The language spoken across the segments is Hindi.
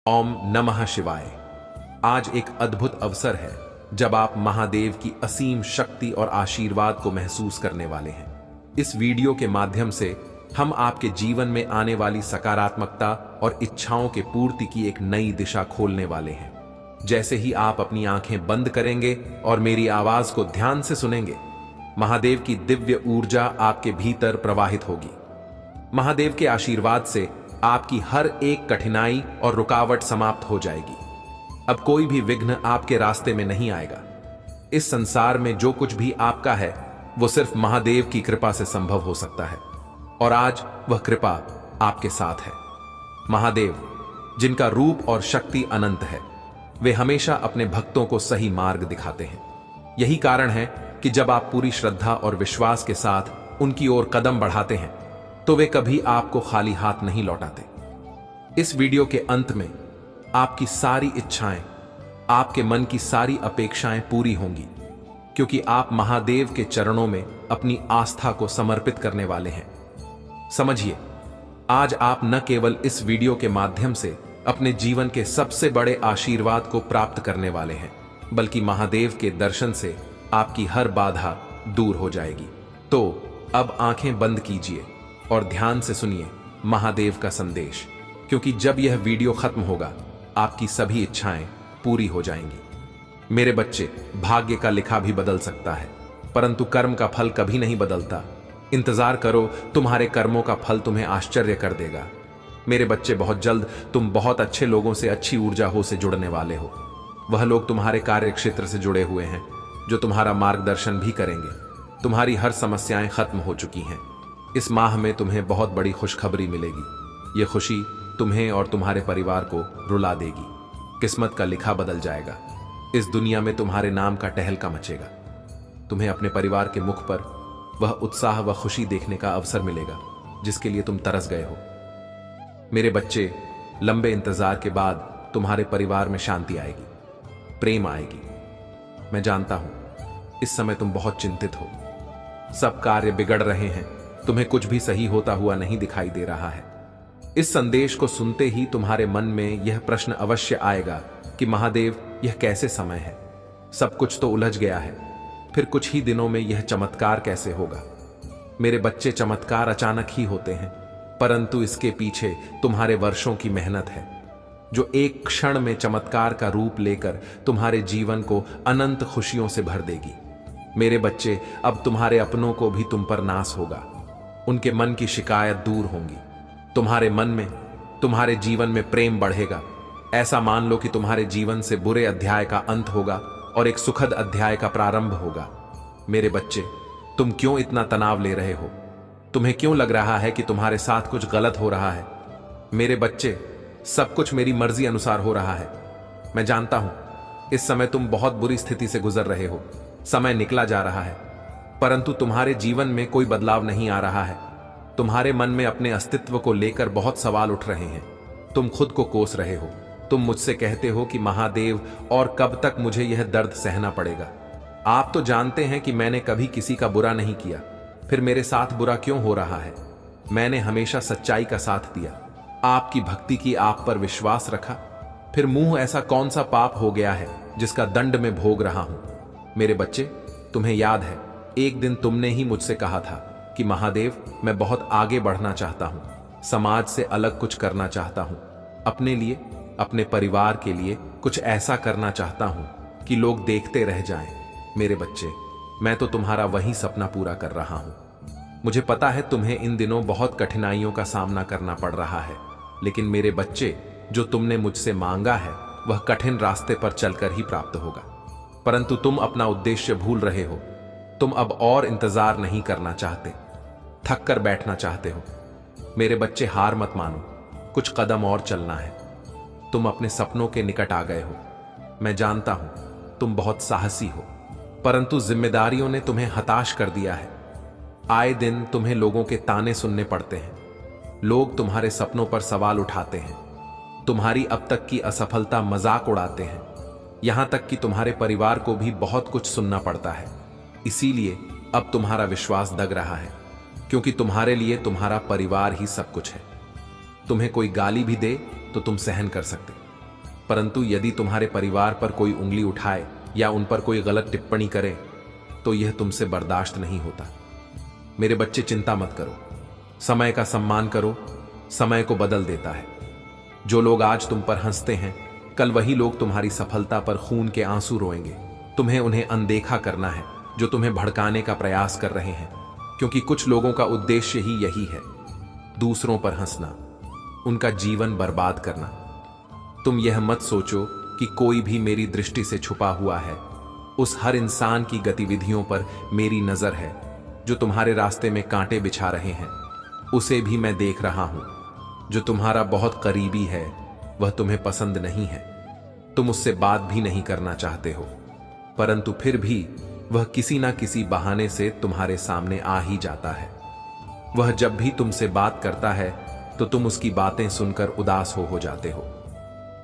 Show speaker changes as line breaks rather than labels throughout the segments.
ओम नमः शिवाय। आज एक अद्भुत अवसर है जब आप महादेव की असीम शक्ति और आशीर्वाद को महसूस करने वाले हैं। इस वीडियो के माध्यम से हम आपके जीवन में आने वाली सकारात्मकता और इच्छाओं के पूर्ति की एक नई दिशा खोलने वाले हैं। जैसे ही आप अपनी आंखें बंद करेंगे और मेरी आवाज को ध्यान से सुनेंगे, महादेव की दिव्य ऊर्जा आपके भीतर प्रवाहित होगी। महादेव के आशीर्वाद से आपकी हर एक कठिनाई और रुकावट समाप्त हो जाएगी। अब कोई भी विघ्न आपके रास्ते में नहीं आएगा। इस संसार में जो कुछ भी आपका है वो सिर्फ महादेव की कृपा से संभव हो सकता है, और आज वह कृपा आपके साथ है। महादेव, जिनका रूप और शक्ति अनंत है, वे हमेशा अपने भक्तों को सही मार्ग दिखाते हैं। यही कारण है कि जब आप पूरी श्रद्धा और विश्वास के साथ उनकी ओर कदम बढ़ाते हैं तो वे कभी आपको खाली हाथ नहीं लौटाते। इस वीडियो के अंत में आपकी सारी इच्छाएं, आपके मन की सारी अपेक्षाएं पूरी होंगी, क्योंकि आप महादेव के चरणों में अपनी आस्था को समर्पित करने वाले हैं। समझिए, आज आप न केवल इस वीडियो के माध्यम से अपने जीवन के सबसे बड़े आशीर्वाद को प्राप्त करने वाले हैं, बल्कि महादेव के दर्शन से आपकी हर बाधा दूर हो जाएगी। तो अब आंखें बंद कीजिए और ध्यान से सुनिए महादेव का संदेश, क्योंकि जब यह वीडियो खत्म होगा आपकी सभी इच्छाएं पूरी हो जाएंगी। मेरे बच्चे, भाग्य का लिखा भी बदल सकता है, परंतु कर्म का फल कभी नहीं बदलता। इंतजार करो, तुम्हारे कर्मों का फल तुम्हें आश्चर्य कर देगा। मेरे बच्चे, बहुत जल्द तुम बहुत अच्छे लोगों से, अच्छी ऊर्जा हो से जुड़ने वाले हो। वह लोग तुम्हारे कार्य क्षेत्र से जुड़े हुए हैं जो तुम्हारा मार्गदर्शन भी करेंगे। तुम्हारी हर समस्याएं खत्म हो चुकी हैं। इस माह में तुम्हें बहुत बड़ी खुशखबरी मिलेगी। ये खुशी तुम्हें और तुम्हारे परिवार को रुला देगी। किस्मत का लिखा बदल जाएगा। इस दुनिया में तुम्हारे नाम का टहलका मचेगा। तुम्हें अपने परिवार के मुख पर वह उत्साह व खुशी देखने का अवसर मिलेगा जिसके लिए तुम तरस गए हो। मेरे बच्चे, लंबे इंतजार के बाद तुम्हारे परिवार में शांति आएगी, प्रेम आएगी। मैं जानता हूं इस समय तुम बहुत चिंतित हो। सब कार्य बिगड़ रहे हैं, तुम्हें कुछ भी सही होता हुआ नहीं दिखाई दे रहा है। इस संदेश को सुनते ही तुम्हारे मन में यह प्रश्न अवश्य आएगा कि महादेव, यह कैसे समय है? सब कुछ तो उलझ गया है, फिर कुछ ही दिनों में यह चमत्कार कैसे होगा? मेरे बच्चे, चमत्कार अचानक ही होते हैं, परंतु इसके पीछे तुम्हारे वर्षों की मेहनत है, जो एक क्षण में चमत्कार का रूप लेकर तुम्हारे जीवन को अनंत खुशियों से भर देगी। मेरे बच्चे, अब तुम्हारे अपनों को भी तुम पर नाज होगा। उनके मन की शिकायत दूर होंगी। तुम्हारे मन में, तुम्हारे जीवन में प्रेम बढ़ेगा। ऐसा मान लो कि तुम्हारे जीवन से बुरे अध्याय का अंत होगा और एक सुखद अध्याय का प्रारंभ होगा। मेरे बच्चे, तुम क्यों इतना तनाव ले रहे हो? तुम्हें क्यों लग रहा है कि तुम्हारे साथ कुछ गलत हो रहा है? मेरे बच्चे, सब कुछ मेरी मर्जी अनुसार हो रहा है। मैं जानता हूं इस समय तुम बहुत बुरी स्थिति से गुजर रहे हो। समय निकला जा रहा है, परंतु तुम्हारे जीवन में कोई बदलाव नहीं आ रहा है। तुम्हारे मन में अपने अस्तित्व को लेकर बहुत सवाल उठ रहे हैं। तुम खुद को कोस रहे हो। तुम मुझसे कहते हो कि महादेव, और कब तक मुझे यह दर्द सहना पड़ेगा? आप तो जानते हैं कि मैंने कभी किसी का बुरा नहीं किया, फिर मेरे साथ बुरा क्यों हो रहा है? मैंने हमेशा सच्चाई का साथ दिया, आपकी भक्ति की, आप पर विश्वास रखा। फिर मुंह ऐसा कौन सा पाप हो गया है जिसका दंड मैं भोग रहा हूं? मेरे बच्चे, तुम्हें याद है, एक दिन तुमने ही मुझसे कहा था कि महादेव, मैं बहुत आगे बढ़ना चाहता हूं, समाज से अलग कुछ करना चाहता हूं, अपने लिए, अपने परिवार के लिए कुछ ऐसा करना चाहता हूं कि लोग देखते रह जाएं। मेरे बच्चे, मैं तो तुम्हारा वही सपना पूरा कर रहा हूं। मुझे पता है तुम्हें इन दिनों बहुत कठिनाइयों का सामना करना पड़ रहा है, लेकिन मेरे बच्चे, जो तुमने मुझसे मांगा है वह कठिन रास्ते पर चलकर ही प्राप्त होगा। परंतु तुम अपना उद्देश्य भूल रहे हो। तुम अब और इंतजार नहीं करना चाहते, थक कर बैठना चाहते हो। मेरे बच्चे, हार मत मानो, कुछ कदम और चलना है। तुम अपने सपनों के निकट आ गए हो। मैं जानता हूं तुम बहुत साहसी हो, परंतु जिम्मेदारियों ने तुम्हें हताश कर दिया है। आए दिन तुम्हें लोगों के ताने सुनने पड़ते हैं। लोग तुम्हारे सपनों पर सवाल उठाते हैं, तुम्हारी अब तक की असफलता मजाक उड़ाते हैं। यहां तक कि तुम्हारे परिवार को भी बहुत कुछ सुनना पड़ता है। इसीलिए अब तुम्हारा विश्वास दग रहा है, क्योंकि तुम्हारे लिए तुम्हारा परिवार ही सब कुछ है। तुम्हें कोई गाली भी दे तो तुम सहन कर सकते, परंतु यदि तुम्हारे परिवार पर कोई उंगली उठाए या उन पर कोई गलत टिप्पणी करे तो यह तुमसे बर्दाश्त नहीं होता। मेरे बच्चे, चिंता मत करो, समय का सम्मान करो, समय को बदल देता है। जो लोग आज तुम पर हंसते हैं, कल वही लोग तुम्हारी सफलता पर खून के आंसू रोएंगे। तुम्हें उन्हें अनदेखा करना है जो तुम्हें भड़काने का प्रयास कर रहे हैं, क्योंकि कुछ लोगों का उद्देश्य ही यही है, दूसरों पर हंसना, उनका जीवन बर्बाद करना। तुम यह मत सोचो कि कोई भी मेरी दृष्टि से छुपा हुआ है। उस हर इंसान की गतिविधियों पर मेरी नजर है जो तुम्हारे रास्ते में कांटे बिछा रहे हैं। उसे भी मैं देख रहा हूं। जो तुम्हारा बहुत करीबी है वह तुम्हें पसंद नहीं है। तुम उससे बात भी नहीं करना चाहते हो, परंतु फिर भी वह किसी ना किसी बहाने से तुम्हारे सामने आ ही जाता है। वह जब भी तुमसे बात करता है तो तुम उसकी बातें सुनकर उदास हो जाते हो।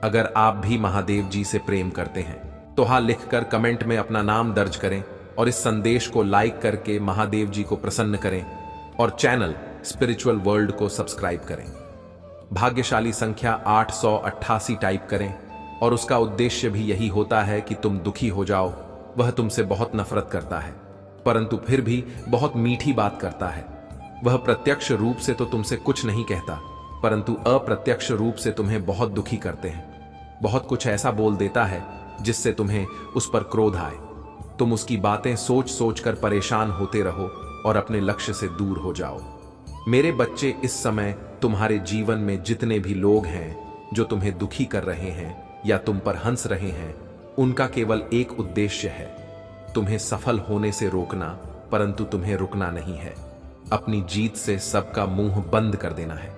अगर आप भी महादेव जी से प्रेम करते हैं तो हाँ लिखकर कमेंट में अपना नाम दर्ज करें और इस संदेश को लाइक करके महादेव जी को प्रसन्न करें और चैनल स्पिरिचुअल वर्ल्ड को सब्सक्राइब करें। भाग्यशाली संख्या 888 टाइप करें और उसका उद्देश्य भी यही होता है कि तुम दुखी हो जाओ। वह तुमसे बहुत नफरत करता है, परंतु फिर भी बहुत मीठी बात करता है। वह प्रत्यक्ष रूप से तो तुमसे कुछ नहीं कहता, परंतु अप्रत्यक्ष रूप से तुम्हें बहुत दुखी करते हैं। बहुत कुछ ऐसा बोल देता है जिससे तुम्हें उस पर क्रोध आए। तुम उसकी बातें सोच सोच कर परेशान होते रहो और अपने लक्ष्य से दूर हो जाओ। मेरे बच्चे, इस समय तुम्हारे जीवन में जितने भी लोग हैं जो तुम्हें दुखी कर रहे हैं या तुम पर हंस रहे हैं, उनका केवल एक उद्देश्य है, तुम्हें सफल होने से रोकना, परंतु तुम्हें रुकना नहीं है। अपनी जीत से सबका मुंह बंद कर देना है।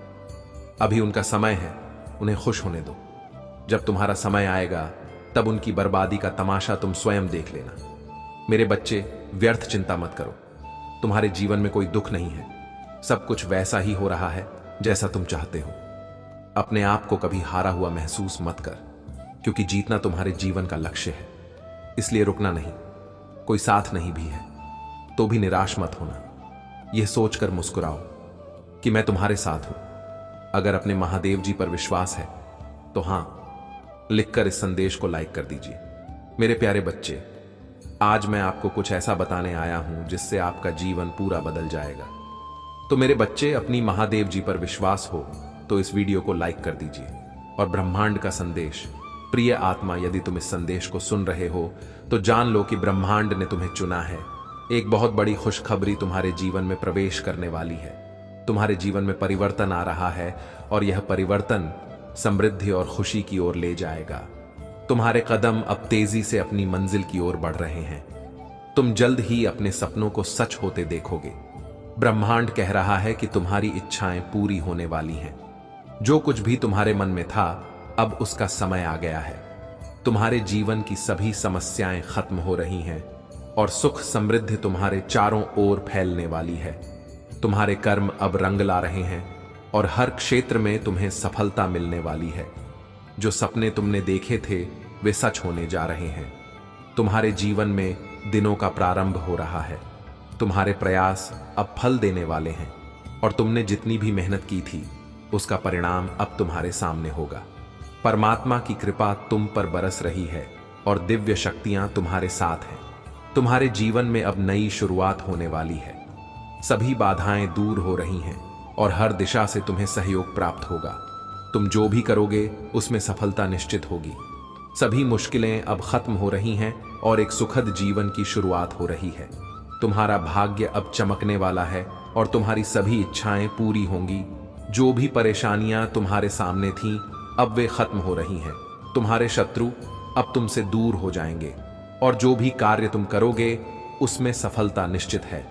अभी उनका समय है, उन्हें खुश होने दो। जब तुम्हारा समय आएगा तब उनकी बर्बादी का तमाशा तुम स्वयं देख लेना। मेरे बच्चे, व्यर्थ चिंता मत करो। तुम्हारे जीवन में कोई दुख नहीं है। सब कुछ वैसा ही हो रहा है जैसा तुम चाहते हो। अपने आप को कभी हारा हुआ महसूस मत कर, क्योंकि जीतना तुम्हारे जीवन का लक्ष्य है। इसलिए रुकना नहीं। कोई साथ नहीं भी है तो भी निराश मत होना। यह सोचकर मुस्कुराओ कि मैं तुम्हारे साथ हूं। अगर अपने महादेव जी पर विश्वास है तो हां लिखकर इस संदेश को लाइक कर दीजिए। मेरे प्यारे बच्चे, आज मैं आपको कुछ ऐसा बताने आया हूं जिससे आपका जीवन पूरा बदल जाएगा। तो मेरे बच्चे, अपनी महादेव जी पर विश्वास हो तो इस वीडियो को लाइक कर दीजिए। और ब्रह्मांड का संदेश, प्रिय आत्मा, यदि तुम इस संदेश को सुन रहे हो तो जान लो कि ब्रह्मांड ने तुम्हें चुना है। एक बहुत बड़ी खुशखबरी तुम्हारे जीवन में प्रवेश करने वाली है। तुम्हारे जीवन में परिवर्तन आ रहा है और यह परिवर्तन समृद्धि और खुशी की ओर ले जाएगा। तुम्हारे कदम अब तेजी से अपनी मंजिल की ओर बढ़ रहे हैं। तुम जल्द ही अपने सपनों को सच होते देखोगे। ब्रह्मांड कह रहा है कि तुम्हारी इच्छाएं पूरी होने वाली हैं। जो कुछ भी तुम्हारे मन में था, अब उसका समय आ गया है। तुम्हारे जीवन की सभी समस्याएं खत्म हो रही हैं और सुख समृद्धि तुम्हारे चारों ओर फैलने वाली है। तुम्हारे कर्म अब रंग ला रहे हैं और हर क्षेत्र में तुम्हें सफलता मिलने वाली है। जो सपने तुमने देखे थे वे सच होने जा रहे हैं। तुम्हारे जीवन में दिनों का प्रारंभ हो रहा है। तुम्हारे प्रयास अब फल देने वाले हैं और तुमने जितनी भी मेहनत की थी उसका परिणाम अब तुम्हारे सामने होगा। परमात्मा की कृपा तुम पर बरस रही है और दिव्य शक्तियां तुम्हारे साथ हैं। तुम्हारे जीवन में अब नई शुरुआत होने वाली है। सभी बाधाएं दूर हो रही हैं और हर दिशा से तुम्हें सहयोग प्राप्त होगा। तुम जो भी करोगे उसमें सफलता निश्चित होगी। सभी मुश्किलें अब खत्म हो रही हैं और एक सुखद जीवन की शुरुआत हो रही है। तुम्हारा भाग्य अब चमकने वाला है और तुम्हारी सभी इच्छाएं पूरी होंगी। जो भी परेशानियां तुम्हारे सामने थीं, अब वे खत्म हो रही हैं। तुम्हारे शत्रु अब तुमसे दूर हो जाएंगे और जो भी कार्य तुम करोगे उसमें सफलता निश्चित है।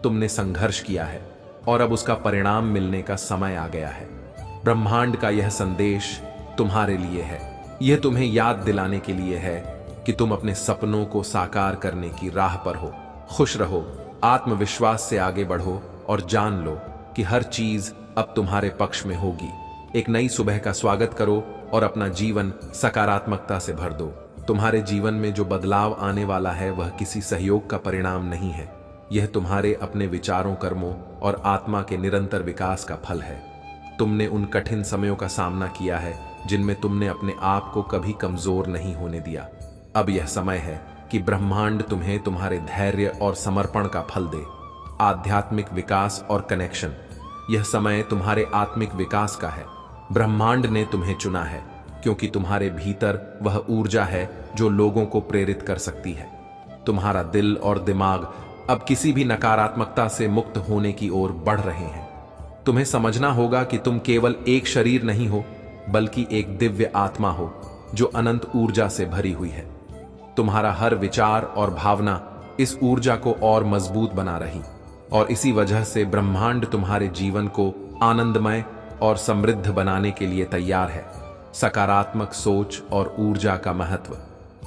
तुमने संघर्ष किया है और अब उसका परिणाम मिलने का समय आ गया है। ब्रह्मांड का यह संदेश तुम्हारे लिए है। यह तुम्हें याद दिलाने के लिए है कि तुम अपने सपनों को साकार करने की राह पर हो। खुश रहो, आत्मविश्वास से आगे बढ़ो और जान लो कि हर चीज अब तुम्हारे पक्ष में होगी। एक नई सुबह का स्वागत करो और अपना जीवन सकारात्मकता से भर दो। तुम्हारे जीवन में जो बदलाव आने वाला है वह किसी सहयोग का परिणाम नहीं है। यह तुम्हारे अपने विचारों, कर्मों और आत्मा के निरंतर विकास का फल है। तुमने उन कठिन समयों का सामना किया है जिनमें तुमने अपने आप को कभी कमजोर नहीं होने दिया। अब यह समय है कि ब्रह्मांड तुम्हें तुम्हारे धैर्य और समर्पण का फल दे। आध्यात्मिक विकास और कनेक्शन। यह समय तुम्हारे आत्मिक विकास का है। ब्रह्मांड ने तुम्हें चुना है क्योंकि तुम्हारे भीतर वह ऊर्जा है जो लोगों को प्रेरित कर सकती है। तुम्हारा दिल और दिमाग अब किसी भी नकारात्मकता से मुक्त होने की ओर बढ़ रहे हैं। तुम्हें समझना होगा कि तुम केवल एक शरीर नहीं हो, बल्कि एक दिव्य आत्मा हो जो अनंत ऊर्जा से भरी हुई है। तुम्हारा हर विचार और भावना इस ऊर्जा को और मजबूत बना रही, और इसी वजह से ब्रह्मांड तुम्हारे जीवन को आनंदमय और समृद्ध बनाने के लिए तैयार है। सकारात्मक सोच और ऊर्जा का महत्व।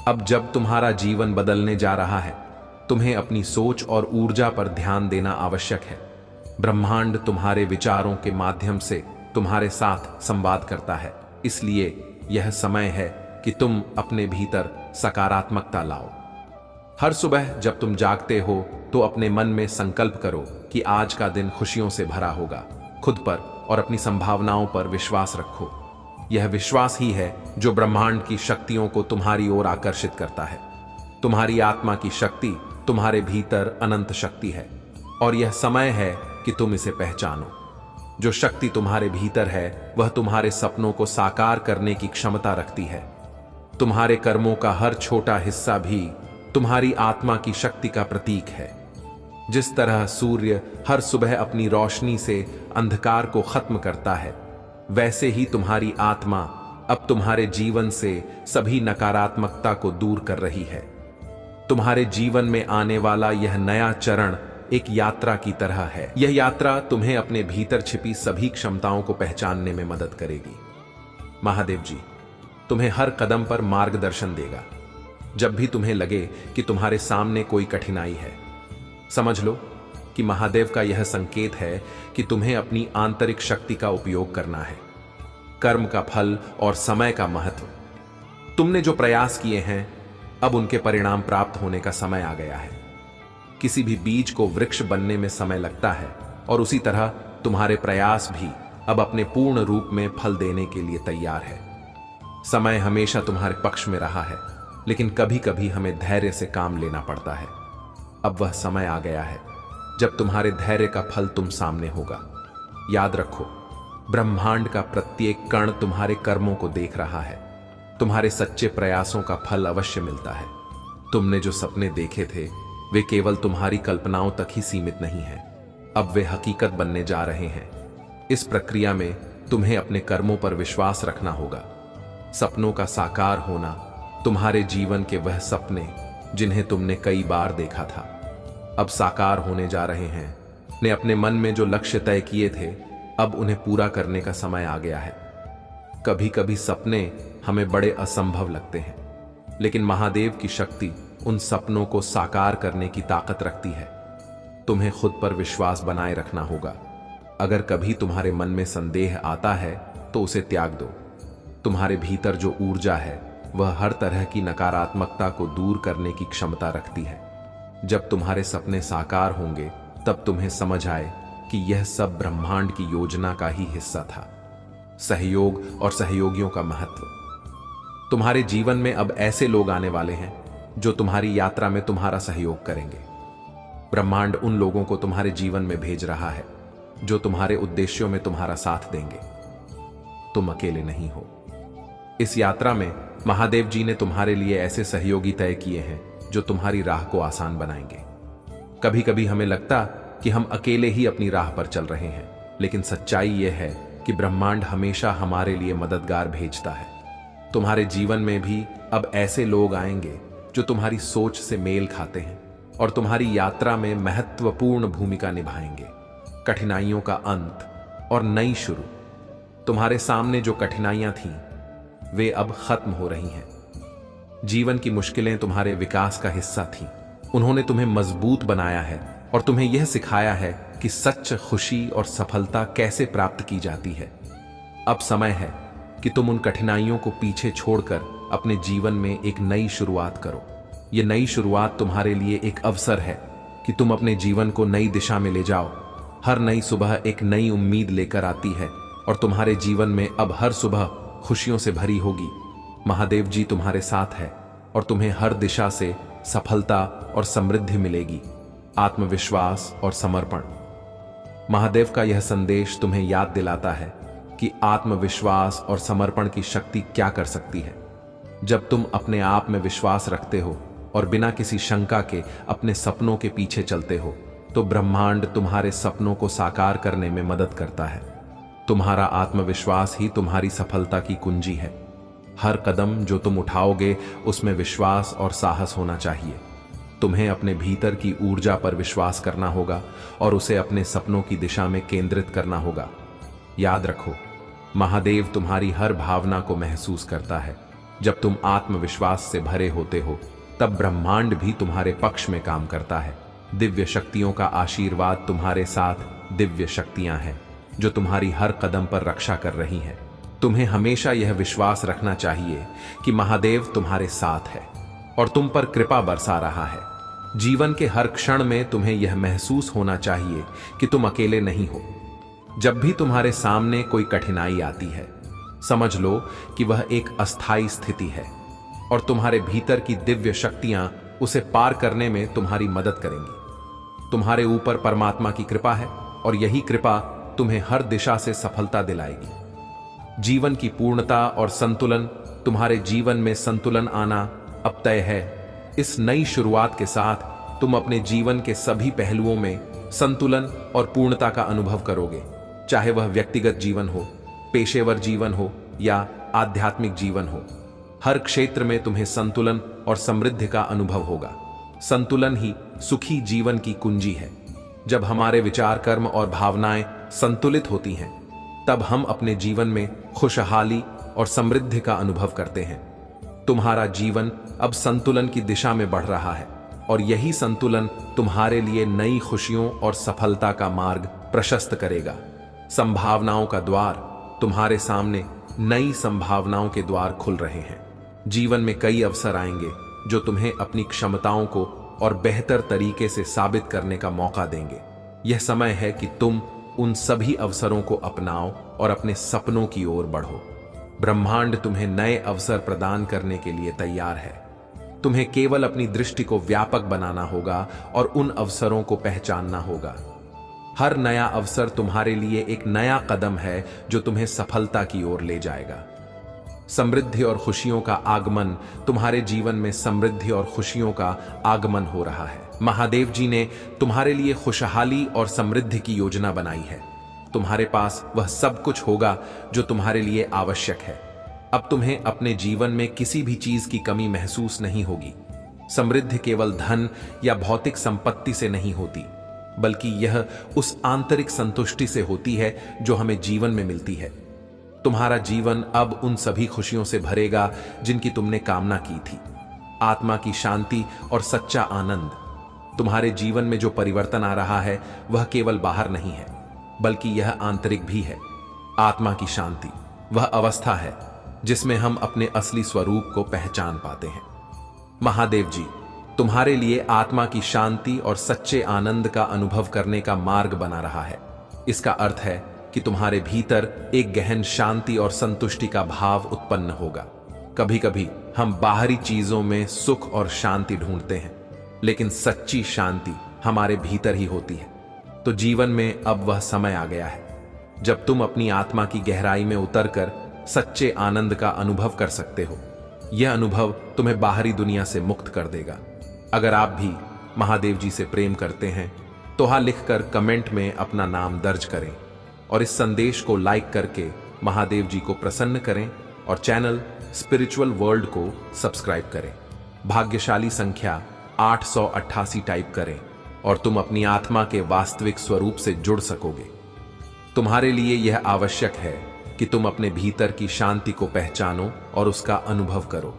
अब जब तुम्हारा जीवन बदलने जा रहा है, तुम्हें अपनी सोच और ऊर्जा पर ध्यान देना आवश्यक है। ब्रह्मांड तुम्हारे विचारों के माध्यम से तुम्हारे साथ संवाद करता है, इसलिए यह समय है कि तुम अपने भीतर सकारात्मकता लाओ। हर सुबह जब तुम जागते हो तो अपने मन में संकल्प करो कि आज का दिन खुशियों से भरा होगा। खुद पर और अपनी संभावनाओं पर विश्वास रखो। यह विश्वास ही है जो ब्रह्मांड की शक्तियों को तुम्हारी ओर आकर्षित करता है। तुम्हारी आत्मा की शक्ति तुम्हारे भीतर अनंत शक्ति है, और यह समय है कि तुम इसे पहचानो। जो शक्ति तुम्हारे भीतर है वह तुम्हारे सपनों को साकार करने की क्षमता रखती है। तुम्हारे कर्मों का हर छोटा हिस्सा भी तुम्हारी आत्मा की शक्ति का प्रतीक है। जिस तरह सूर्य हर सुबह अपनी रोशनी से अंधकार को खत्म करता है, वैसे ही तुम्हारी आत्मा अब तुम्हारे जीवन से सभी नकारात्मकता को दूर कर रही है। तुम्हारे जीवन में आने वाला यह नया चरण एक यात्रा की तरह है। यह यात्रा तुम्हें अपने भीतर छिपी सभी क्षमताओं को पहचानने में मदद करेगी। महादेव जी तुम्हें हर कदम पर मार्गदर्शन देगा। जब भी तुम्हें लगे कि तुम्हारे सामने कोई कठिनाई है, समझ लो कि महादेव का यह संकेत है कि तुम्हें अपनी आंतरिक शक्ति का उपयोग करना है। कर्म का फल और समय का महत्व। तुमने जो प्रयास किए हैं, अब उनके परिणाम प्राप्त होने का समय आ गया है। किसी भी बीज को वृक्ष बनने में समय लगता है, और उसी तरह तुम्हारे प्रयास भी अब अपने पूर्ण रूप में फल देने के लिए तैयार है। समय हमेशा तुम्हारे पक्ष में रहा है, लेकिन कभी कभी हमें धैर्य से काम लेना पड़ता है। अब वह समय आ गया है जब तुम्हारे धैर्य का फल तुम सामने होगा। याद रखो, ब्रह्मांड का प्रत्येक कण तुम्हारे कर्मों को देख रहा है। तुम्हारे सच्चे प्रयासों का फल अवश्य मिलता है। तुमने जो सपने देखे थे वे केवल तुम्हारी कल्पनाओं तक ही सीमित नहीं हैं, अब वे हकीकत बनने जा रहे हैं। इस प्रक्रिया में तुम्हें अपने कर्मों पर विश्वास रखना होगा। सपनों का साकार होना, तुम्हारे जीवन के वह सपने जिन्हें तुमने कई बार देखा था, अब साकार होने जा रहे हैं। ने अपने मन में जो लक्ष्य तय किए थे, अब उन्हें पूरा करने का समय आ गया है। कभी कभी सपने हमें बड़े असंभव लगते हैं, लेकिन महादेव की शक्ति उन सपनों को साकार करने की ताकत रखती है। तुम्हें खुद पर विश्वास बनाए रखना होगा। अगर कभी तुम्हारे मन में संदेह आता है तो उसे त्याग दो। तुम्हारे भीतर जो ऊर्जा है वह हर तरह की नकारात्मकता को दूर करने की क्षमता रखती है। जब तुम्हारे सपने साकार होंगे तब तुम्हें समझ आए कि यह सब ब्रह्मांड की योजना का ही हिस्सा था। सहयोग और सहयोगियों का महत्व। तुम्हारे जीवन में अब ऐसे लोग आने वाले हैं जो तुम्हारी यात्रा में तुम्हारा सहयोग करेंगे। ब्रह्मांड उन लोगों को तुम्हारे जीवन में भेज रहा है जो तुम्हारे उद्देश्यों में तुम्हारा साथ देंगे। तुम अकेले नहीं हो। इस यात्रा में महादेव जी ने तुम्हारे लिए ऐसे सहयोगी तय किए हैं जो तुम्हारी राह को आसान बनाएंगे। कभी कभी हमें लगता कि हम अकेले ही अपनी राह पर चल रहे हैं, लेकिन सच्चाई यह है कि ब्रह्मांड हमेशा हमारे लिए मददगार भेजता है। तुम्हारे जीवन में भी अब ऐसे लोग आएंगे जो तुम्हारी सोच से मेल खाते हैं और तुम्हारी यात्रा में महत्वपूर्ण भूमिका निभाएंगे। कठिनाइयों का अंत और नई शुरू। तुम्हारे सामने जो कठिनाइयां थीं वे अब खत्म हो रही हैं। जीवन की मुश्किलें तुम्हारे विकास का हिस्सा थीं। उन्होंने तुम्हें मजबूत बनाया है और तुम्हें यह सिखाया है कि सच, खुशी और सफलता कैसे प्राप्त की जाती है। अब समय है कि तुम उन कठिनाइयों को पीछे छोड़कर अपने जीवन में एक नई शुरुआत करो। यह नई शुरुआत तुम्हारे लिए एक अवसर है कि तुम अपने जीवन को नई दिशा में ले जाओ। हर नई सुबह एक नई उम्मीद लेकर आती है और तुम्हारे जीवन में अब हर सुबह खुशियों से भरी होगी। महादेव जी तुम्हारे साथ है और तुम्हें हर दिशा से सफलता और समृद्धि मिलेगी। आत्मविश्वास और समर्पण। महादेव का यह संदेश तुम्हें याद दिलाता है कि आत्मविश्वास और समर्पण की शक्ति क्या कर सकती है। जब तुम अपने आप में विश्वास रखते हो और बिना किसी शंका के अपने सपनों के पीछे चलते हो, तो ब्रह्मांड तुम्हारे सपनों को साकार करने में मदद करता है। तुम्हारा आत्मविश्वास ही तुम्हारी सफलता की कुंजी है। हर कदम जो तुम उठाओगे उसमें विश्वास और साहस होना चाहिए। तुम्हें अपने भीतर की ऊर्जा पर विश्वास करना होगा और उसे अपने सपनों की दिशा में केंद्रित करना होगा। याद रखो, महादेव तुम्हारी हर भावना को महसूस करता है। जब तुम आत्मविश्वास से भरे होते हो, तब ब्रह्मांड भी तुम्हारे पक्ष में काम करता है। दिव्य शक्तियों का आशीर्वाद तुम्हारे साथ दिव्य शक्तियां हैं जो तुम्हारी हर कदम पर रक्षा कर रही हैं। तुम्हें हमेशा यह विश्वास रखना चाहिए कि महादेव तुम्हारे साथ है और तुम पर कृपा बरसा रहा है। जीवन के हर क्षण में तुम्हें यह महसूस होना चाहिए कि तुम अकेले नहीं हो। जब भी तुम्हारे सामने कोई कठिनाई आती है, समझ लो कि वह एक अस्थायी स्थिति है और तुम्हारे भीतर की दिव्य शक्तियां उसे पार करने में तुम्हारी मदद करेंगी। तुम्हारे ऊपर परमात्मा की कृपा है और यही कृपा तुम्हें हर दिशा से सफलता दिलाएगी। जीवन की पूर्णता और संतुलन। तुम्हारे जीवन में संतुलन आना अब तय है। इस नई शुरुआत के साथ तुम अपने जीवन के सभी पहलुओं में संतुलन और पूर्णता का अनुभव करोगे, चाहे वह व्यक्तिगत जीवन हो, पेशेवर जीवन हो या आध्यात्मिक जीवन हो। हर क्षेत्र में तुम्हें संतुलन और समृद्धि का अनुभव होगा। संतुलन ही सुखी जीवन की कुंजी है। जब हमारे विचार, कर्म और भावनाएं संतुलित होती हैं, तब हम अपने जीवन में खुशहाली और समृद्धि का अनुभव करते हैं। तुम्हारा जीवन अब संतुलन की दिशा में बढ़ रहा है और यही संतुलन तुम्हारे लिए नई खुशियों और सफलता का मार्ग प्रशस्त करेगा। संभावनाओं का द्वार। तुम्हारे सामने नई संभावनाओं के द्वार खुल रहे हैं। जीवन में कई अवसर आएंगे जो तुम्हें अपनी क्षमताओं को और बेहतर तरीके से साबित करने का मौका देंगे। यह समय है कि तुम उन सभी अवसरों को अपनाओ और अपने सपनों की ओर बढ़ो। ब्रह्मांड तुम्हें नए अवसर प्रदान करने के लिए तैयार है। तुम्हें केवल अपनी दृष्टि को व्यापक बनाना होगा और उन अवसरों को पहचानना होगा। हर नया अवसर तुम्हारे लिए एक नया कदम है जो तुम्हें सफलता की ओर ले जाएगा। समृद्धि और खुशियों का आगमन। तुम्हारे जीवन में समृद्धि और खुशियों का आगमन हो रहा है। महादेव जी ने तुम्हारे लिए खुशहाली और समृद्धि की योजना बनाई है। तुम्हारे पास वह सब कुछ होगा जो तुम्हारे लिए आवश्यक है। अब तुम्हें अपने जीवन में किसी भी चीज की कमी महसूस नहीं होगी। समृद्धि केवल धन या भौतिक संपत्ति से नहीं होती, बल्कि यह उस आंतरिक संतुष्टि से होती है जो हमें जीवन में मिलती है। तुम्हारा जीवन अब उन सभी खुशियों से भरेगा जिनकी तुमने कामना की थी। आत्मा की शांति और सच्चा आनंद। तुम्हारे जीवन में जो परिवर्तन आ रहा है वह केवल बाहर नहीं है, बल्कि यह आंतरिक भी है। आत्मा की शांति वह अवस्था है जिसमें हम अपने असली स्वरूप को पहचान पाते हैं। महादेव जी तुम्हारे लिए आत्मा की शांति और सच्चे आनंद का अनुभव करने का मार्ग बना रहा है। इसका अर्थ है कि तुम्हारे भीतर एक गहन शांति और संतुष्टि का भाव उत्पन्न होगा। कभी कभी हम बाहरी चीजों में सुख और शांति ढूंढते हैं, लेकिन सच्ची शांति हमारे भीतर ही होती है। तो जीवन में अब वह समय आ गया है जब तुम अपनी आत्मा की गहराई में उतरकर सच्चे आनंद का अनुभव कर सकते हो। यह अनुभव तुम्हें बाहरी दुनिया से मुक्त कर देगा। अगर आप भी महादेव जी से प्रेम करते हैं तो हाँ लिखकर कमेंट में अपना नाम दर्ज करें और इस संदेश को लाइक करके महादेव जी को प्रसन्न करें और चैनल स्पिरिचुअल वर्ल्ड को सब्सक्राइब करें। भाग्यशाली संख्या 888 टाइप करें और तुम अपनी आत्मा के वास्तविक स्वरूप से जुड़ सकोगे। तुम्हारे लिए यह आवश्यक है कि तुम अपने भीतर की शांति को पहचानो और उसका अनुभव करो।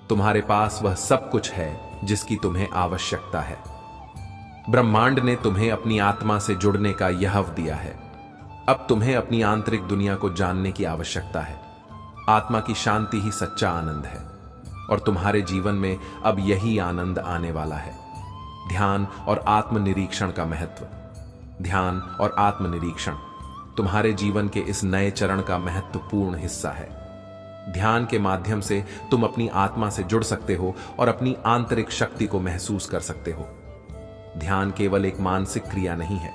तुम्हारे पास वह सब कुछ है जिसकी तुम्हें आवश्यकता है। ब्रह्मांड ने तुम्हें अपनी आत्मा से जुड़ने का यह हव दिया है। अब तुम्हें अपनी आंतरिक दुनिया को जानने की आवश्यकता है। आत्मा की शांति ही सच्चा आनंद है और तुम्हारे जीवन में अब यही आनंद आने वाला है। ध्यान और आत्मनिरीक्षण का महत्व। ध्यान और आत्मनिरीक्षण तुम्हारे जीवन के इस नए चरण का महत्वपूर्ण हिस्सा है। ध्यान के माध्यम से तुम अपनी आत्मा से जुड़ सकते हो और अपनी आंतरिक शक्ति को महसूस कर सकते हो। ध्यान केवल एक मानसिक क्रिया नहीं है,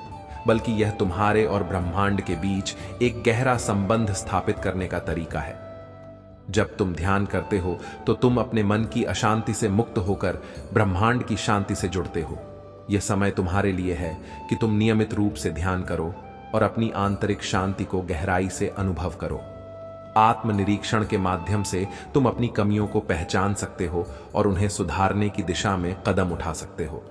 बल्कि यह तुम्हारे और ब्रह्मांड के बीच एक गहरा संबंध स्थापित करने का तरीका है। जब तुम ध्यान करते हो तो तुम अपने मन की अशांति से मुक्त होकर ब्रह्मांड की शांति से जुड़ते हो। यह समय तुम्हारे लिए है कि तुम नियमित रूप से ध्यान करो और अपनी आंतरिक शांति को गहराई से अनुभव करो। आत्मनिरीक्षण के माध्यम से तुम अपनी कमियों को पहचान सकते हो और उन्हें सुधारने की दिशा में कदम उठा सकते हो।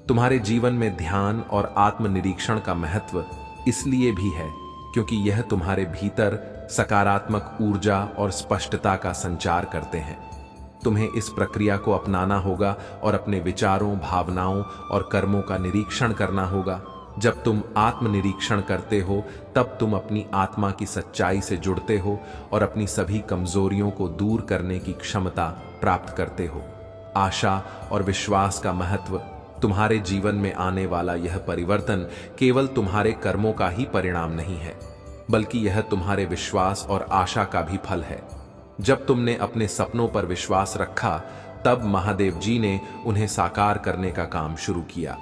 तुम्हारे जीवन में ध्यान और आत्मनिरीक्षण का महत्व इसलिए भी है क्योंकि यह तुम्हारे भीतर सकारात्मक ऊर्जा और स्पष्टता का संचार करते हैं। तुम्हें इस प्रक्रिया को अपनाना होगा और अपने विचारों, भावनाओं और कर्मों का निरीक्षण करना होगा। जब तुम आत्मनिरीक्षण करते हो तब तुम अपनी आत्मा की सच्चाई से जुड़ते हो और अपनी सभी कमजोरियों को दूर करने की क्षमता प्राप्त करते हो। आशा और विश्वास का महत्व। तुम्हारे जीवन में आने वाला यह परिवर्तन केवल तुम्हारे कर्मों का ही परिणाम नहीं है, बल्कि यह तुम्हारे विश्वास और आशा का भी फल है। जब तुमने अपने सपनों पर विश्वास रखा, तब महादेव जी ने उन्हें साकार करने का काम शुरू किया।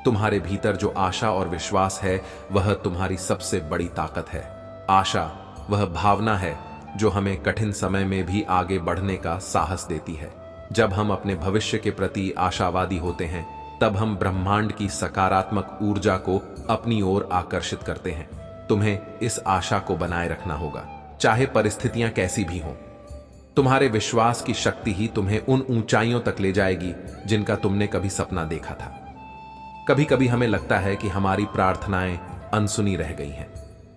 तुम्हारे भीतर जो आशा और विश्वास है, वह तुम्हारी सबसे बड़ी ताकत है। आशा वह भावना है जो हमें कठिन समय में भी आगे बढ़ने का साहस देती है। जब हम अपने भविष्य के प्रति आशावादी होते हैं, तब हम ब्रह्मांड की सकारात्मक ऊर्जा को अपनी ओर आकर्षित करते हैं। तुम्हें इस आशा को बनाए रखना होगा, चाहे परिस्थितियां कैसी भी हों। तुम्हारे विश्वास की शक्ति ही तुम्हें उन ऊंचाइयों तक ले जाएगी जिनका तुमने कभी सपना देखा था। कभी कभी हमें लगता है कि हमारी प्रार्थनाएं अनसुनी रह गई हैं,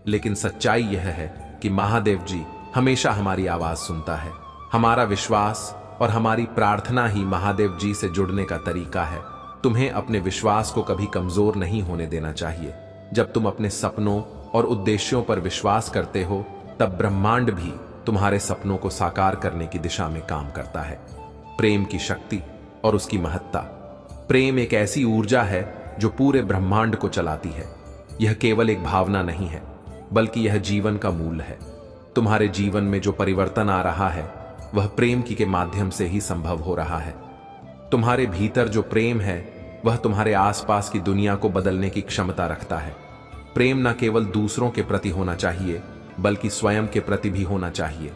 लेकिन सच्चाई यह है कि महादेव जी हमेशा हमारी आवाज सुनता है। हमारा विश्वास और हमारी प्रार्थना ही महादेव जी से जुड़ने का तरीका है। तुम्हें अपने विश्वास को कभी कमजोर नहीं होने देना चाहिए। जब तुम अपने सपनों और उद्देश्यों पर विश्वास करते हो, तब ब्रह्मांड भी तुम्हारे सपनों को साकार करने की दिशा में काम करता है। प्रेम की शक्ति और उसकी महत्ता। प्रेम एक ऐसी ऊर्जा है जो पूरे ब्रह्मांड को चलाती है। यह केवल एक भावना नहीं है, बल्कि यह जीवन का मूल है। तुम्हारे जीवन में जो परिवर्तन आ रहा है, वह प्रेम के माध्यम से ही संभव हो रहा है। तुम्हारे भीतर जो प्रेम है, वह तुम्हारे आसपास की दुनिया को बदलने की क्षमता रखता है। प्रेम न केवल दूसरों के प्रति होना चाहिए, बल्कि स्वयं के प्रति भी होना चाहिए।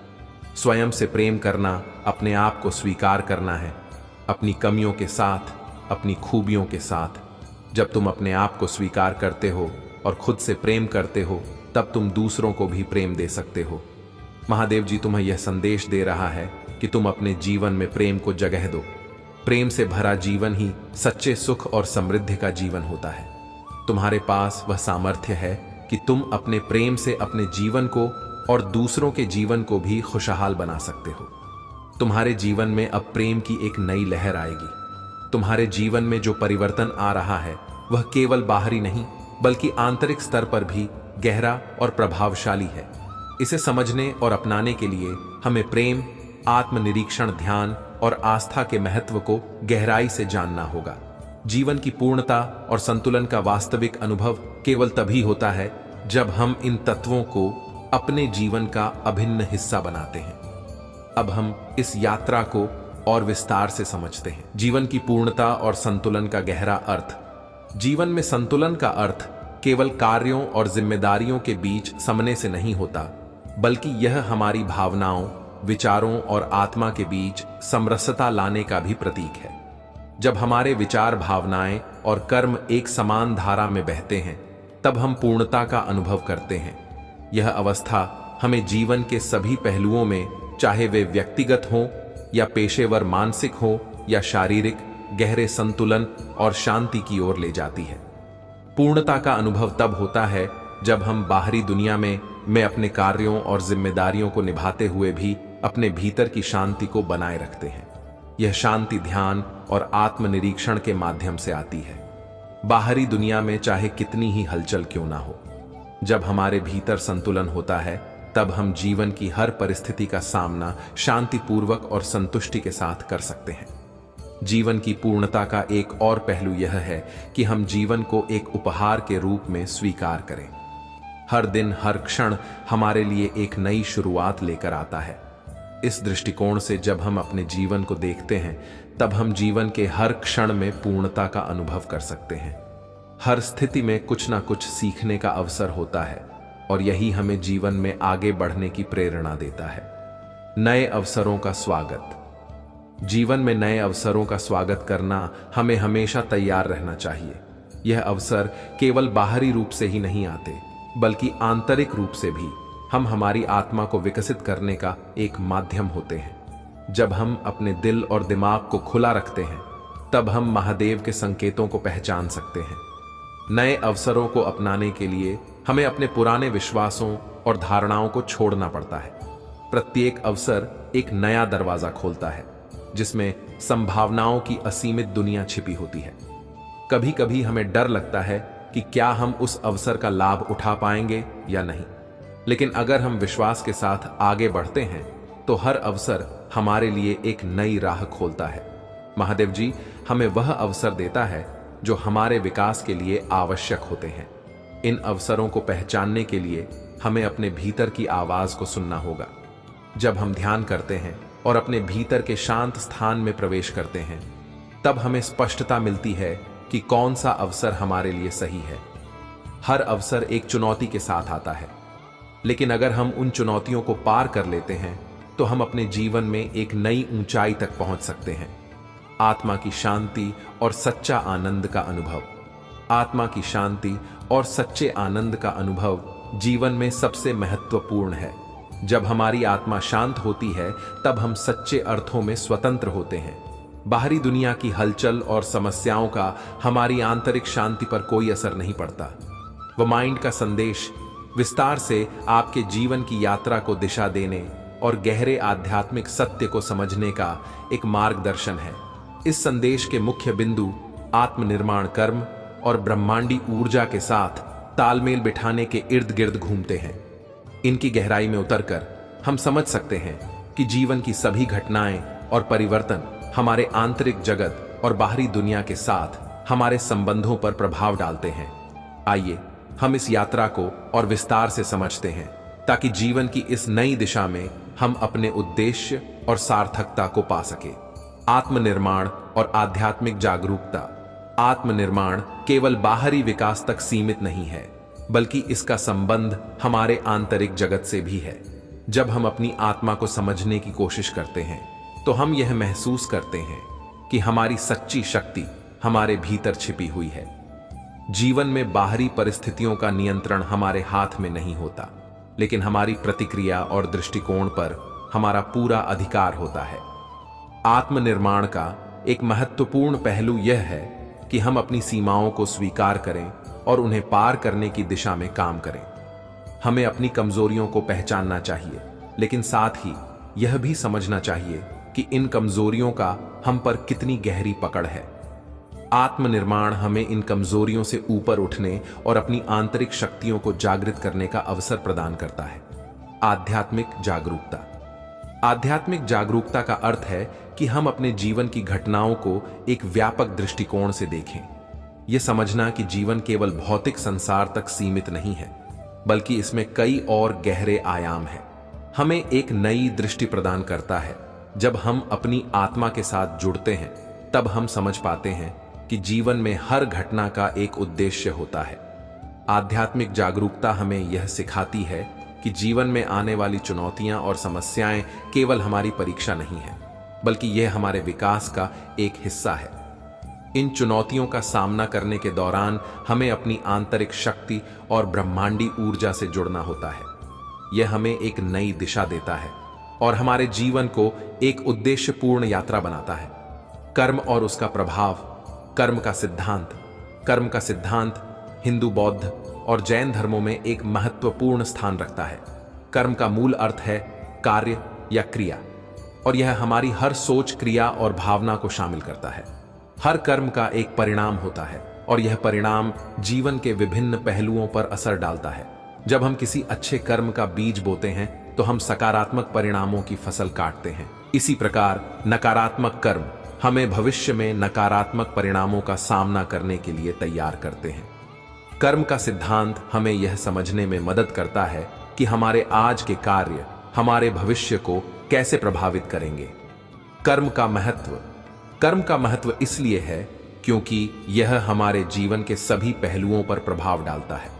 स्वयं से प्रेम करना अपने आप को स्वीकार करना है, अपनी कमियों के साथ, अपनी खूबियों के साथ। जब तुम अपने आप को स्वीकार करते हो और खुद से प्रेम करते हो, तब तुम दूसरों को भी प्रेम दे सकते हो। महादेव जी तुम्हें यह संदेश दे रहा है कि तुम अपने जीवन में प्रेम को जगह दो। प्रेम से भरा जीवन ही सच्चे सुख और समृद्धि का जीवन होता है। तुम्हारे पास वह सामर्थ्य है कि तुम अपने प्रेम से अपने जीवन को और दूसरों के जीवन को भी खुशहाल बना सकते हो। तुम्हारे जीवन में अब प्रेम की एक नई लहर आएगी। तुम्हारे जीवन में जो परिवर्तन आ रहा है, वह केवल बाहरी नहीं, बल्कि आंतरिक स्तर पर भी गहरा और प्रभावशाली है। इसे समझने और अपनाने के लिए हमें प्रेम, आत्मनिरीक्षण, ध्यान और आस्था के महत्व को गहराई से जानना होगा। जीवन की पूर्णता और संतुलन का वास्तविक अनुभव केवल तभी होता है जब हम इन तत्वों को अपने जीवन का अभिन्न हिस्सा बनाते हैं। अब हम इस यात्रा को और विस्तार से समझते हैं। जीवन की पूर्णता और संतुलन का गहरा अर्थ। जीवन में संतुलन का अर्थ केवल कार्यों और जिम्मेदारियों के बीच समन्वय से नहीं होता, बल्कि यह हमारी भावनाओं, विचारों और आत्मा के बीच समरसता लाने का भी प्रतीक है। जब हमारे विचार, भावनाएं और कर्म एक समान धारा में बहते हैं, तब हम पूर्णता का अनुभव करते हैं। यह अवस्था हमें जीवन के सभी पहलुओं में, चाहे वे व्यक्तिगत हों या पेशेवर, मानसिक हो या शारीरिक, गहरे संतुलन और शांति की ओर ले जाती है। पूर्णता का अनुभव तब होता है जब हम बाहरी दुनिया में अपने कार्यों और जिम्मेदारियों को निभाते हुए भी अपने भीतर की शांति को बनाए रखते हैं। यह शांति ध्यान और आत्मनिरीक्षण के माध्यम से आती है। बाहरी दुनिया में चाहे कितनी ही हलचल क्यों ना हो, जब हमारे भीतर संतुलन होता है, तब हम जीवन की हर परिस्थिति का सामना शांतिपूर्वक और संतुष्टि के साथ कर सकते हैं। जीवन की पूर्णता का एक और पहलू यह है कि हम जीवन को एक उपहार के रूप में स्वीकार करें। हर दिन, हर क्षण हमारे लिए एक नई शुरुआत लेकर आता है। इस दृष्टिकोण से जब हम अपने जीवन को देखते हैं, तब हम जीवन के हर क्षण में पूर्णता का अनुभव कर सकते हैं। हर स्थिति में कुछ ना कुछ सीखने का अवसर होता है और यही हमें जीवन में आगे बढ़ने की प्रेरणा देता है। नए अवसरों का स्वागत। जीवन में नए अवसरों का स्वागत करना हमें हमेशा तैयार रहना चाहिए। यह अवसर केवल बाहरी रूप से ही नहीं आते, बल्कि आंतरिक रूप से भी हम हमारी आत्मा को विकसित करने का एक माध्यम होते हैं। जब हम अपने दिल और दिमाग को खुला रखते हैं, तब हम महादेव के संकेतों को पहचान सकते हैं। नए अवसरों को अपनाने के लिए हमें अपने पुराने विश्वासों और धारणाओं को छोड़ना पड़ता है। प्रत्येक अवसर एक नया दरवाजा खोलता है, जिसमें संभावनाओं की असीमित दुनिया छिपी होती है। कभी कभी हमें डर लगता है कि क्या हम उस अवसर का लाभ उठा पाएंगे या नहीं, लेकिन अगर हम विश्वास के साथ आगे बढ़ते हैं तो हर अवसर हमारे लिए एक नई राह खोलता है। महादेव जी हमें वह अवसर देता है जो हमारे विकास के लिए आवश्यक होते हैं। इन अवसरों को पहचानने के लिए हमें अपने भीतर की आवाज को सुनना होगा। जब हम ध्यान करते हैं और अपने भीतर के शांत स्थान में प्रवेश करते हैं, तब हमें स्पष्टता मिलती है कि कौन सा अवसर हमारे लिए सही है। हर अवसर एक चुनौती के साथ आता है, लेकिन अगर हम उन चुनौतियों को पार कर लेते हैं तो हम अपने जीवन में एक नई ऊंचाई तक पहुंच सकते हैं। आत्मा की शांति और सच्चा आनंद का अनुभव। आत्मा की शांति और सच्चे आनंद का अनुभव जीवन में सबसे महत्वपूर्ण है। जब हमारी आत्मा शांत होती है, तब हम सच्चे अर्थों में स्वतंत्र होते हैं। बाहरी दुनिया की हलचल और समस्याओं का हमारी आंतरिक शांति पर कोई असर नहीं पड़ता। वह माइंड का संदेश विस्तार से आपके जीवन की यात्रा को दिशा देने और गहरे आध्यात्मिक सत्य को समझने का एक मार्गदर्शन है। इस संदेश के मुख्य बिंदु आत्मनिर्माण कर्म और ब्रह्मांडी ऊर्जा के साथ तालमेल बिठाने के इर्द गिर्द घूमते हैं। इनकी गहराई में उतरकर हम समझ सकते हैं कि जीवन की सभी घटनाएं और परिवर्तन हमारे आंतरिक जगत और बाहरी दुनिया के साथ हमारे संबंधों पर प्रभाव डालते हैं। आइए हम इस यात्रा को और विस्तार से समझते हैं, ताकि जीवन की इस नई दिशा में हम अपने उद्देश्य और सार्थकता को पा सके। आत्मनिर्माण और आध्यात्मिक जागरूकता। आत्मनिर्माण केवल बाहरी विकास तक सीमित नहीं है, बल्कि इसका संबंध हमारे आंतरिक जगत से भी है। जब हम अपनी आत्मा को समझने की कोशिश करते हैं, तो हम यह महसूस करते हैं कि हमारी सच्ची शक्ति हमारे भीतर छिपी हुई है। जीवन में बाहरी परिस्थितियों का नियंत्रण हमारे हाथ में नहीं होता, लेकिन हमारी प्रतिक्रिया और दृष्टिकोण पर हमारा पूरा अधिकार होता है। आत्मनिर्माण का एक महत्वपूर्ण पहलू यह है कि हम अपनी सीमाओं को स्वीकार करें और उन्हें पार करने की दिशा में काम करें। हमें अपनी कमजोरियों को पहचानना चाहिए, लेकिन साथ ही यह भी समझना चाहिए कि इन कमजोरियों का हम पर कितनी गहरी पकड़ है। आत्मनिर्माण हमें इन कमजोरियों से ऊपर उठने और अपनी आंतरिक शक्तियों को जागृत करने का अवसर प्रदान करता है। आध्यात्मिक जागरूकता। आध्यात्मिक जागरूकता का अर्थ है कि हम अपने जीवन की घटनाओं को एक व्यापक दृष्टिकोण से देखें। यह समझना कि जीवन केवल भौतिक संसार तक सीमित नहीं है, बल्कि इसमें कई और गहरे आयाम हैं, हमें एक नई दृष्टि प्रदान करता है। जब हम अपनी आत्मा के साथ जुड़ते हैं, तब हम समझ पाते हैं कि जीवन में हर घटना का एक उद्देश्य होता है। आध्यात्मिक जागरूकता हमें यह सिखाती है कि जीवन में आने वाली चुनौतियां और समस्याएं केवल हमारी परीक्षा नहीं है, बल्कि यह हमारे विकास का एक हिस्सा है। इन चुनौतियों का सामना करने के दौरान हमें अपनी आंतरिक शक्ति और ब्रह्मांडी ऊर्जा से जुड़ना होता है। यह हमें एक नई दिशा देता है और हमारे जीवन को एक उद्देश्यपूर्ण यात्रा बनाता है। कर्म और उसका प्रभाव। कर्म का सिद्धांत हिंदू, बौद्ध और जैन धर्मों में एक महत्वपूर्ण स्थान रखता है। कर्म का मूल अर्थ है कार्य या क्रिया, और यह हमारी हर सोच, क्रिया और भावना को शामिल करता है। हर कर्म का एक परिणाम होता है और यह परिणाम जीवन के विभिन्न पहलुओं पर असर डालता है। जब हम किसी अच्छे कर्म का बीज बोते हैं, तो हम सकारात्मक परिणामों की फसल काटते हैं। इसी प्रकार नकारात्मक कर्म हमें भविष्य में नकारात्मक परिणामों का सामना करने के लिए तैयार करते हैं। कर्म का सिद्धांत हमें यह समझने में मदद करता है कि हमारे आज के कार्य हमारे भविष्य को कैसे प्रभावित करेंगे। कर्म का महत्व। कर्म का महत्व इसलिए है क्योंकि यह हमारे जीवन के सभी पहलुओं पर प्रभाव डालता है।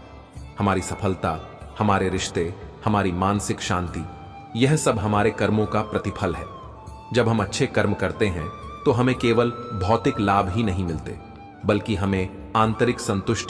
हमारी सफलता, हमारे रिश्ते, हमारी मानसिक शांति, यह सब हमारे कर्मों का प्रतिफल है। जब हम अच्छे कर्म करते हैं तो हमें केवल भौतिक लाभ ही नहीं मिलते, बल्कि हमें आंतरिक संतुष्टि